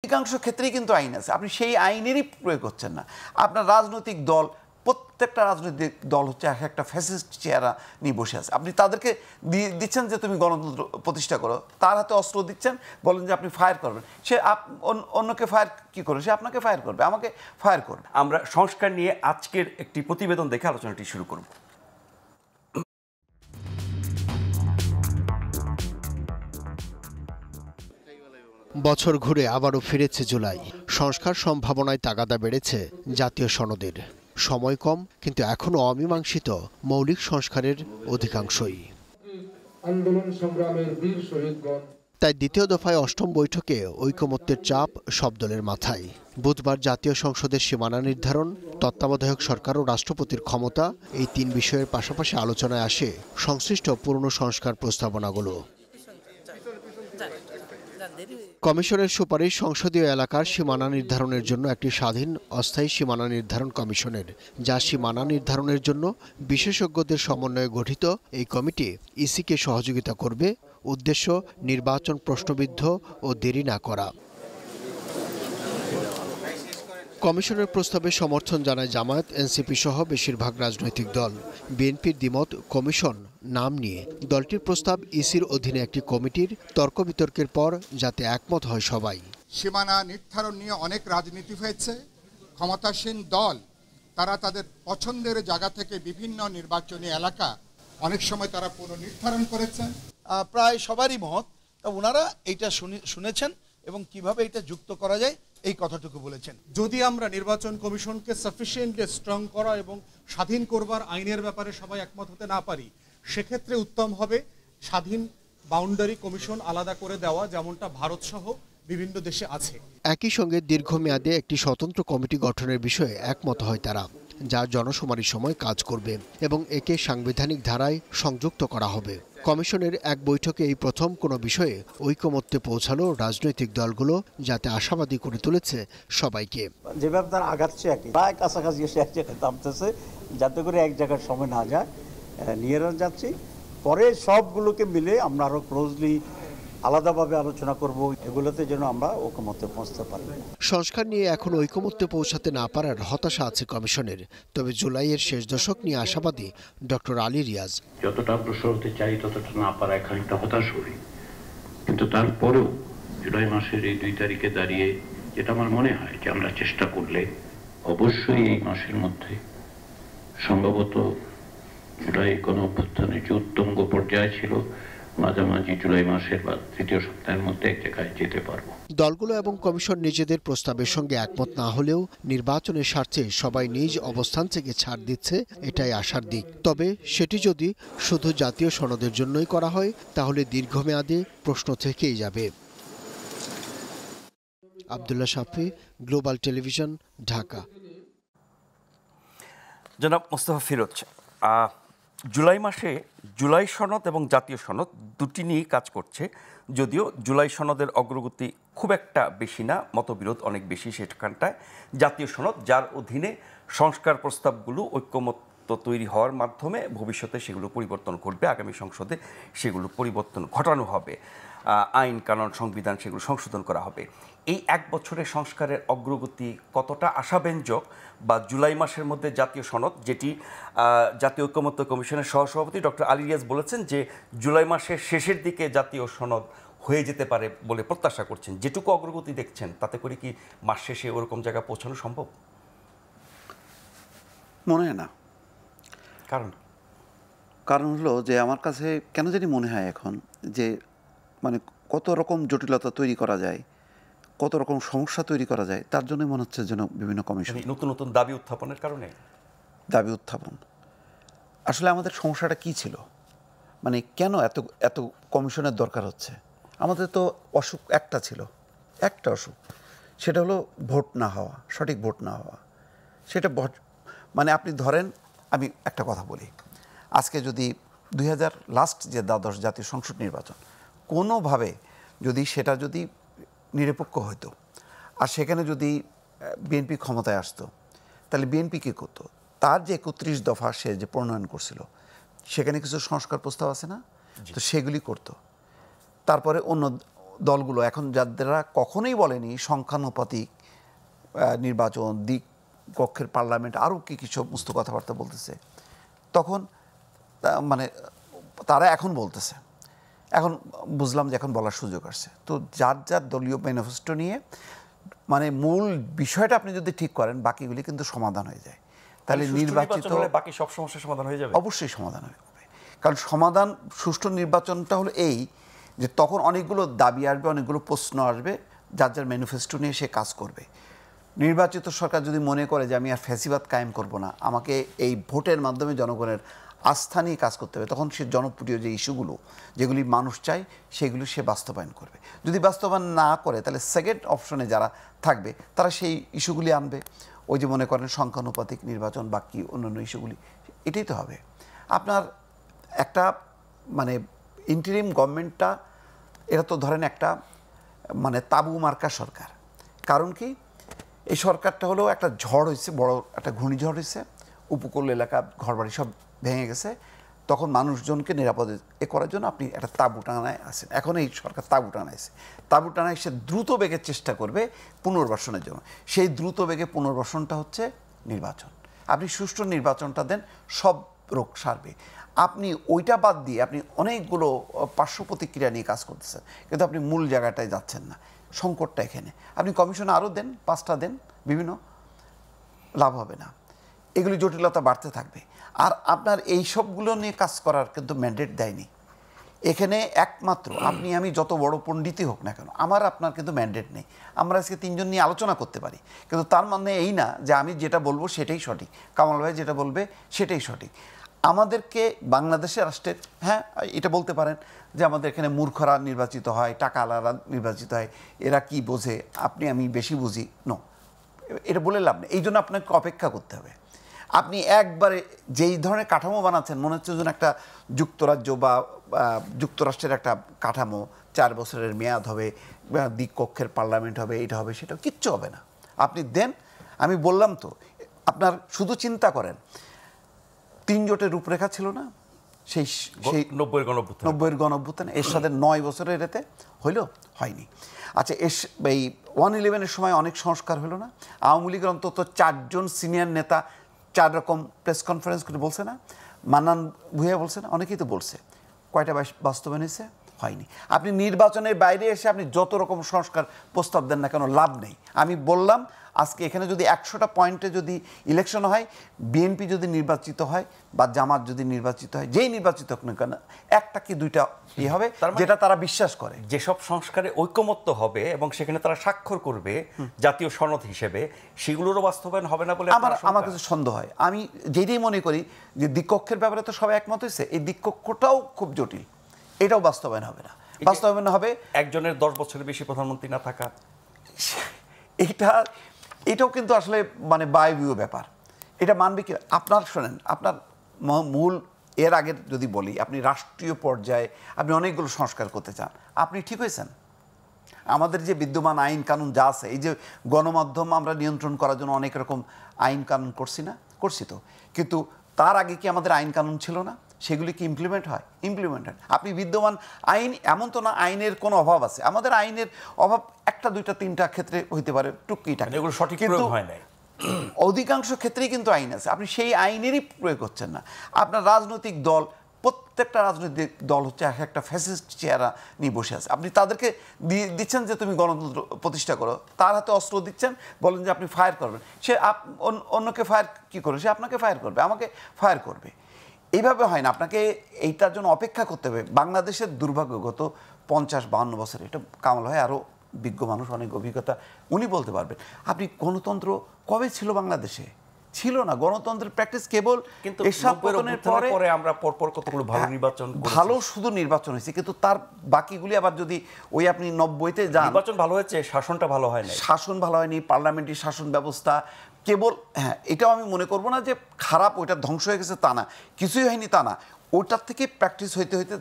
অধিকাংশ ক্ষেত্রেই কিন্তু আইন আছে, আপনি সেই আইনেরই প্রয়োগ করছেন না। আপনার রাজনৈতিক দল, প্রত্যেকটা রাজনৈতিক দল হচ্ছে একটা ফ্যাসিস্ট চেহারা নিয়ে বসে আছে। আপনি তাদেরকে দিচ্ছেন যে তুমি গণতন্ত্র প্রতিষ্ঠা করো, তার হাতে অস্ত্র দিচ্ছেন, বলেন যে আপনি ফায়ার করবেন, সে অন্যকে ফায়ার কি করবে? সে আপনাকে ফায়ার করবে, আমাকে ফায়ার করবে। আমরা সংস্কার নিয়ে আজকের একটি প্রতিবেদন দেখে আলোচনাটি শুরু করব। বছর ঘুরে আবারও ফিরেছে জুলাই। সংস্কার সম্ভাবনায় তাগাদা বেড়েছে জাতীয় সনদের। সময় কম, কিন্তু এখনও অমীমাংসিত মৌলিক সংস্কারের অধিকাংশই। তাই দ্বিতীয় দফায় অষ্টম বৈঠকে ঐকমত্যের চাপ সব দলের মাথায়। বুধবার জাতীয় সংসদের সীমানা নির্ধারণ, তত্ত্বাবধায়ক সরকার ও রাষ্ট্রপতির ক্ষমতা, এই তিন বিষয়ের পাশাপাশি আলোচনায় আসে সংশ্লিষ্ট পুরনো সংস্কার প্রস্তাবনাগুলো। কমিশনের সুপারিশ সংসদীয় এলাকার সীমানা নির্ধারণের জন্য একটি স্বাধীন অস্থায়ী সীমানা নির্ধারণ কমিশনের, যা সীমানা নির্ধারণের জন্য বিশেষজ্ঞদের সমন্বয়ে গঠিত। এই কমিটি ইসিকে সহযোগিতা করবে, উদ্দেশ্য নির্বাচন প্রশ্নবিদ্ধ ও দেরি না করা। কমিশনের প্রস্তাবে সমর্থন জানায় জামায়াত, এনসিপি সহ বেশিরভাগ রাজনৈতিক দল। বিএনপির দ্বিমত কমিশন নাম নিয়ে। দলটির প্রস্তাব ইসির অধীনে একটি কমিটির তর্ক বিতর্কের পর যাতে একমত হয় সবাই। সীমানা নির্ধারণ নিয়ে অনেক রাজনীতি হয়েছে। ক্ষমতাসীন দল তারা তাদের পছন্দের জায়গা থেকে বিভিন্ন নির্বাচনী এলাকা অনেক সময় তারা পুনর্নির্ধারণ করেছেন। প্রায় সবারই মত, ওনারা এইটা শুনেছেন এবং কিভাবে এটা যুক্ত করা যায় এই কথাটুকু বলেছেন। যদি আমরা নির্বাচন কমিশনকে সাফিসিয়েন্টলি স্ট্রং করা এবং স্বাধীন করবার আইনের ব্যাপারে সবাই একমত হতে না পারি, সেক্ষেত্রে উত্তম হবে স্বাধীন বাউন্ডারি কমিশন আলাদা করে দেওয়া, যেমনটা ভারত সহ বিভিন্ন দেশে আছে। একই সঙ্গে দীর্ঘমেয়াদে একটি স্বতন্ত্র কমিটি গঠনের বিষয়ে একমত হয় তারা, যা জনশুমারির সময় কাজ করবে এবং একে সাংবিধানিক ধারায় সংযুক্ত করা হবে। কমিশনের এক বৈঠকে এই প্রথম কোনো বিষয়ে ঐকমত্যে পৌঁছালো রাজনৈতিক দলগুলো, যাতে আশাবাদী করে তুলেছে সবাইকে। যেভাবে তারা আগাচ্ছে প্রায় কাছাকাছি এসে এক জায়গায় থামতেছে, যাতে করে এক জায়গার সময় না যায়, নিয়ে যাচ্ছি। পরে সবগুলোকে মিলে আমরা আরো ক্লোজলি আলাদাভাবে আলোচনা করব, এগুলোতে যেন আমরা ঐকমত্যে পৌঁছতে পারি। সংস্কার নিয়ে এখন ঐকমত্যে পৌঁছাতে না পারার হতাশা আছে কমিশনের। তবে জুলাইয়ের শেষ দশক নিয়ে আশাবাদী ডক্টর আলী রিয়াজ। যতটা অগ্রসর হতে চাই ততটা না পারা খানিকটা হতাশ হই, কিন্তু তারপরেও জুলাই মাসের এই 2 তারিখে দাঁড়িয়ে যেটা আমার মনে হয় যে আমরা চেষ্টা করলে অবশ্যই এই মাসের মধ্যে সম্ভবত জুলাই গণঅভ্যুত্থানের যে উত্তুঙ্গ পর্যায়ে ছিল, মাঝামাঝি জুলাই মাসের বা তৃতীয় সপ্তাহের মধ্যে এক জায়গায় যেতে পারবো। দলগুলো এবং কমিশন নিজেদের প্রস্তাবের সঙ্গে একমত না হলেও নির্বাচনের স্বার্থে সবাই নিজ অবস্থান থেকে ছাড় দিচ্ছে, এটাই আশার দিক। তবে সেটি যদি শুধু জাতীয় সনদের জন্যই করা হয়, তাহলে দীর্ঘমেয়াদে প্রশ্ন থেকেই যাবে। আব্দুল্লাহ শাফি, গ্লোবাল টেলিভিশন, ঢাকা। জনাব মোস্তফা ফিরোজ, জুলাই মাসে জুলাই সনদ এবং জাতীয় সনদ দুটি নিয়েই কাজ করছে, যদিও জুলাই সনদের অগ্রগতি খুব একটা বেশি না, মতবিরোধ অনেক বেশি সেখানটায়। জাতীয় সনদ, যার অধীনে সংস্কার প্রস্তাবগুলো ঐক্যমত্য তৈরি হওয়ার মাধ্যমে ভবিষ্যতে সেগুলো পরিবর্তন করবে, আগামী সংসদে সেগুলো পরিবর্তন ঘটানো হবে, আইন কানুন সংবিধান সেগুলো সংশোধন করা হবে। এই 1 বছরের সংস্কারের অগ্রগতি কতটা আশাব্যঞ্জক, বা জুলাই মাসের মধ্যে জাতীয় সনদ, যেটি জাতীয় ঐকমত্য কমিশনের সহসভাপতি ডক্টর আলী রিয়াজ বলেছেন যে জুলাই মাসের শেষের দিকে জাতীয় সনদ হয়ে যেতে পারে বলে প্রত্যাশা করছেন, যেটুকু অগ্রগতি দেখছেন তাতে করে কি মাস শেষে ওরকম জায়গা পৌঁছানো সম্ভব? মনে হয় না। কারণ হলো যে আমার কাছে কেন জানি মনে হয় এখন যে মানে কত রকম জটিলতা তৈরি করা যায়, কত রকম সমস্যা তৈরি করা যায়, তার জন্য মনে হচ্ছে যেন বিভিন্ন কমিশন নতুন নতুন দাবি উত্থাপনের কারণে। দাবি উত্থাপন আসলে আমাদের সমস্যাটা কি ছিল, মানে কেন এত এত কমিশনের দরকার হচ্ছে? আমাদের তো অসুখ একটা ছিল, একটা অসুখ, সেটা হলো ভোট না হওয়া, সঠিক ভোট না হওয়া। সেটা মানে আপনি ধরেন, আমি একটা কথা বলি, আজকে যদি 2000 লাস্ট যে দ্বাদশ জাতীয় সংসদ নির্বাচন কোনোভাবে যদি সেটা যদি নিরপেক্ষ হতো আর সেখানে যদি বিএনপি ক্ষমতায় আসতো, তাহলে বিএনপি কী করতো? তার যে 31 দফা সে যে প্রণয়ন করছিল, সেখানে কিছু সংস্কার প্রস্তাব আছে না, তো সেগুলি করতো। তারপরে অন্য দলগুলো এখন যারা কখনোই বলেনি সংখ্যানুপাতিক নির্বাচন, দিক কক্ষের পার্লামেন্ট, আরও কি কি সমস্ত কথাবার্তা বলতেছে, তখন মানে তারা এখন বলতেছে, এখন বুঝলাম যে এখন বলার সুযোগ আসছে। তো যার যার দলীয় ম্যানিফেস্টো নিয়ে মানে মূল বিষয়টা আপনি যদি ঠিক করেন, বাকিগুলি কিন্তু সমাধান হয়ে যায়। তাহলে নির্বাচিত বাকি সব সমস্যার সমাধান হয়ে যাবে, অবশ্যই সমাধান হবে। কারণ সমাধান, সুষ্ঠু নির্বাচনটা হলো এই যে তখন অনেকগুলো দাবি আসবে, অনেকগুলো প্রশ্ন আসবে, যার যার ম্যানিফেস্টো নিয়ে সে কাজ করবে। নির্বাচিত সরকার যদি মনে করে যে আমি আর ফ্যাসিবাদ কায়েম করব না, আমাকে এই ভোটের মাধ্যমে জনগণের আস্থা নিয়ে কাজ করতে হবে, তখন সে জনপ্রিয় যে ইস্যুগুলো যেগুলি মানুষ চায় সেগুলি সে বাস্তবায়ন করবে। যদি বাস্তবায়ন না করে তাহলে সেকেন্ড অপশনে যারা থাকবে তারা সেই ইস্যুগুলি আনবে, ওই যে মনে করেন সংখ্যানুপাতিক নির্বাচন, বাকি অন্যান্য ইস্যুগুলি, এটাই তো হবে। আপনার একটা মানে ইন্টারিম গভর্নমেন্টটা, এটা তো ধরেন একটা মানে তাবু মার্কা সরকার। কারণ কি, এই সরকারটা হলো একটা ঝড় হয়েছে, বড় একটা ঘূর্ণিঝড় হয়েছে, উপকূল এলাকা ঘরবাড়ি সব ভেঙে গেছে, তখন মানুষজনকে নিরাপদে করার জন্য আপনি একটা তাঁবু টানায় আছেন। এখন এই সরকার তাঁবু টানাইছে, তাঁবু টানায় সে দ্রুত বেগের চেষ্টা করবে পুনর্বাসনের জন্য। সেই দ্রুত বেগে পুনর্বাসনটা হচ্ছে নির্বাচন। আপনি সুষ্ঠু নির্বাচনটা দেন, সব রোগ সারবে। আপনি ওইটা বাদ দিয়ে আপনি অনেকগুলো পার্শ্ব প্রতিক্রিয়া নিয়ে কাজ করতেছেন, কিন্তু আপনি মূল জায়গাটায় যাচ্ছেন না। সংকটটা এখানে। আপনি কমিশন আরও দেন, 5টা দেন, বিভিন্ন লাভ হবে না, এগুলি জটিলতা বাড়তে থাকবে। আর আপনার এই সবগুলো নিয়ে কাজ করার কিন্তু ম্যান্ডেট দেয়নি এখানে। একমাত্র আপনি আমি যত বড় পণ্ডিতই হোক না কেন, আমার আপনার কিন্তু ম্যান্ডেট নেই। আমরা আজকে 3 জন নিয়ে আলোচনা করতে পারি, কিন্তু তার মানে এই না যে আমি যেটা বলবো সেটাই সঠিক, কামাল ভাই যেটা বলবে সেটাই সঠিক। আমাদেরকে বাংলাদেশের রাষ্ট্রের, হ্যাঁ এটা বলতে পারেন যে আমাদের এখানে মূর্খরা নির্বাচিত হয়, টাকাওয়ালারা নির্বাচিত হয়, এরা কি বোঝে, আপনি আমি বেশি বুঝি, নো, এটা বলে লাভ নেই। এই জন্য আপনাকে অপেক্ষা করতে হবে। আপনি একবারে যেই ধরনের কাঠামো বানাচ্ছেন, মনে হচ্ছে যেন একটা যুক্তরাজ্য বা যুক্তরাষ্ট্রের একটা কাঠামো, 4 বছরের মেয়াদ হবে, দ্বিকক্ষের পার্লামেন্ট হবে, এটা হবে, সেটা কিচ্ছু হবে না। আপনি দেন, আমি বললাম তো, আপনার শুধু চিন্তা করেন 3 জোটের রূপরেখা ছিল না সেই 90-এর গণঅভ্যুত্থানে, এর সাথে 9 বছরের এতে হইল, হয়নি। আচ্ছা, এই 111-এর সময় অনেক সংস্কার হলো না? আওয়ামী লীগের অন্তত 4 জন সিনিয়র নেতা 4 রকম প্রেস কনফারেন্স করে বলছে না? মান্নান ভূঁইয়া বলছে না? অনেকেই তো বলছে। কয়টা বাস্তবায়ন হয়েছে? হয়নি। আপনি নির্বাচনের বাইরে এসে আপনি যত রকম সংস্কার প্রস্তাব দেন না কেন, লাভ নেই। আমি বললাম আজকে এখানে যদি 100টা পয়েন্টে যদি ইলেকশন হয়, বিএনপি যদি নির্বাচিত হয় বা জামাত যদি নির্বাচিত হয়, যেই নির্বাচিত হোক না কেন, 1টা কি 2টা হবে যেটা তারা বিশ্বাস করে। যেসব সংস্কারে ঐকমত্য হবে এবং সেখানে তারা স্বাক্ষর করবে জাতীয় সনদ হিসেবে, সেগুলোরও বাস্তবায়ন হবে না বলে আমার কাছে সন্দেহ হয়। আমি যেটাই মনে করি যে দ্বিকক্ষের ব্যাপারে তো সবাই একমত হয়েছে, এই দ্বিকক্ষটাও খুব জটিল, এটাও বাস্তবায়ন হবে না। বাস্তবায়ন হবে একজনের 10 বছরের বেশি প্রধানমন্ত্রী না থাকা, এটাও কিন্তু আসলে মানে বায়বীয় ব্যাপার। এটা মানবে কি? আপনার শোনেন, আপনার মূল এর আগের যদি বলি, আপনি রাষ্ট্রীয় পর্যায়ে আপনি অনেকগুলো সংস্কার করতে চান, আপনি ঠিক হয়েছেন। আমাদের যে বিদ্যমান আইন কানুন যা আছে, এই যে গণমাধ্যম আমরা নিয়ন্ত্রণ করার জন্য অনেক রকম আইন কানুন করছি না? করছি তো, কিন্তু তার আগে কি আমাদের আইন কানুন ছিল না? সেগুলি কি ইমপ্লিমেন্ট হয়? ইমপ্লিমেন্ট হয়। আপনি বিদ্যমান আইন, এমন তো না আইনের কোনো অভাব আছে, আমাদের আইনের অভাব 1টা 2টা 3টা ক্ষেত্রে হইতে পারে, টুকিটাকি, এগুলো সঠিক প্রয়োগ হয় না। অধিকাংশ ক্ষেত্রেই কিন্তু আইন আছে, আপনি সেই আইনেরই প্রয়োগ করছেন না। আপনার রাজনৈতিক দল, প্রত্যেকটা রাজনৈতিক দল হচ্ছে একটা ফ্যাসিস্ট চেহারা নিয়ে বসে আছে। আপনি তাদেরকে দিচ্ছেন যে তুমি গণতন্ত্র প্রতিষ্ঠা করো, তার হাতে অস্ত্র দিচ্ছেন, বলেন যে আপনি ফায়ার করবেন, সে অন্যকে ফায়ার কী করবে? সে আপনাকে ফায়ার করবে, আমাকে ফায়ার করবে। এইভাবে হয় না, আপনাকে এইটার জন্য অপেক্ষা করতে হবে। বাংলাদেশের দুর্ভাগ্যগত 50-52 বছর, এটা কামাল ভাই আরও বিজ্ঞ মানুষ, অনেক অভিজ্ঞতা, উনি বলতে পারবেন। আপনি গণতন্ত্র কবে ছিল বাংলাদেশে? ছিল না। গণতন্ত্রের প্র্যাকটিস কেবল এরশাদ পতনের পরে আমরা পরপর কতগুলো ভালো নির্বাচন, ভালো শুধু নির্বাচন হয়েছে, কিন্তু তার বাকিগুলি আবার যদি ওই আপনি 90-তে যান, নির্বাচন ভালো হয়েছে, শাসনটা ভালো হয় না, শাসন ভালো হয়নি, পার্লামেন্টারি শাসন ব্যবস্থা কেবল, হ্যাঁ এটাও আমি মনে করবো না যে খারাপ, ওইটা ধ্বংস হয়ে গেছে তা না, কিছুই হয়নি তা না, ওটার থেকে প্র্যাকটিস হইতে হইতে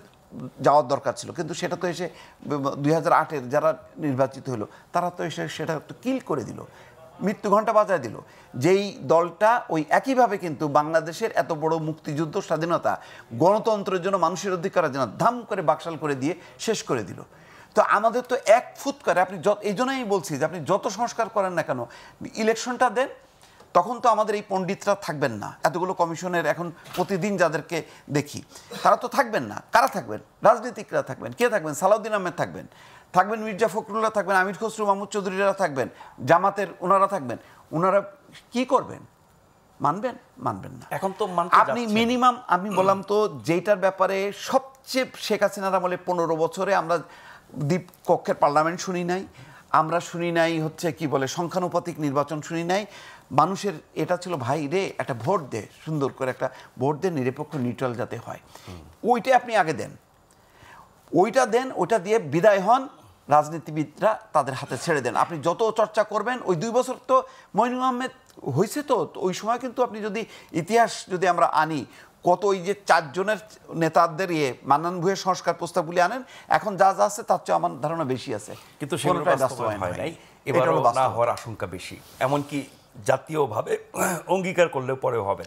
যাওয়ার দরকার ছিল। কিন্তু সেটা তো এসে 2008-এর যারা নির্বাচিত হলো তারা তো এসে সেটা তো কিল করে দিল, মৃত্যু ঘণ্টা বাজায় দিল। যেই দলটা ওই একইভাবে কিন্তু বাংলাদেশের এত বড় মুক্তিযুদ্ধ, স্বাধীনতা, গণতন্ত্রের জন্য, মানুষের অধিকারের জন্য ধাম করে বাকশাল করে দিয়ে শেষ করে দিল। তো আমাদের তো এক ফুট করে আপনি এই জন্যই বলছি যে আপনি যত সংস্কার করেন না কেন, ইলেকশনটা দেন, তখন তো আমাদের এই পণ্ডিতরা থাকবেন না। এতগুলো কমিশনের এখন প্রতিদিন যাদেরকে দেখি তারা তো থাকবেন না। কারা থাকবেন? রাজনীতিকরা থাকবেন। কে থাকবেন? সালাউদ্দিন আহমেদ থাকবেন, থাকবেন মির্জা ফখরুল্লাহ থাকবেন, আমির খসরু মাহমুদ চৌধুরীরা থাকবেন, জামাতের ওনারা থাকবেন। ওনারা কি করবেন? মানবেন? মানবেন না। এখন তো আপনি মিনিমাম, আমি বললাম তো যেটার ব্যাপারে সবচেয়ে শেখ হাসিনার আমলে 15 বছরে আমরা দ্বীপকক্ষের পার্লামেন্ট শুনি নাই, আমরা শুনি নাই হচ্ছে কি বলে সংখ্যানুপাতিক নির্বাচন শুনি নাই। মানুষের এটা ছিল ভাই রে একটা ভোট দে, সুন্দর করে একটা ভোট দে, নিরপেক্ষ নিউট্রাল যাতে হয়, ওইটা আপনি আগে দেন, ওইটা দেন, ওইটা দিয়ে বিদায় হন, রাজনীতিবিদরা তাদের হাতে ছেড়ে দেন। আপনি যত চর্চা করবেন, ওই 2 বছর তো মইনুল আহমেদ হয়েছে, তো ওই সময় কিন্তু আপনি যদি ইতিহাস যদি আমরা আনি, কত ওই যে 4 জনের নেতাদের মান্নান ভূঁইয়ার সংস্কার প্রস্তাবগুলি আনেন, এখন যা যা আছে তার চেয়ে আমার ধারণা বেশি আছে, কিন্তু সেগুলো বাস্তবায়ন হয় নাই, এবারও না হওয়ার আশঙ্কা বেশি, এমনকি জাতীয়ভাবে অঙ্গীকার করলেও পরেও হবে না।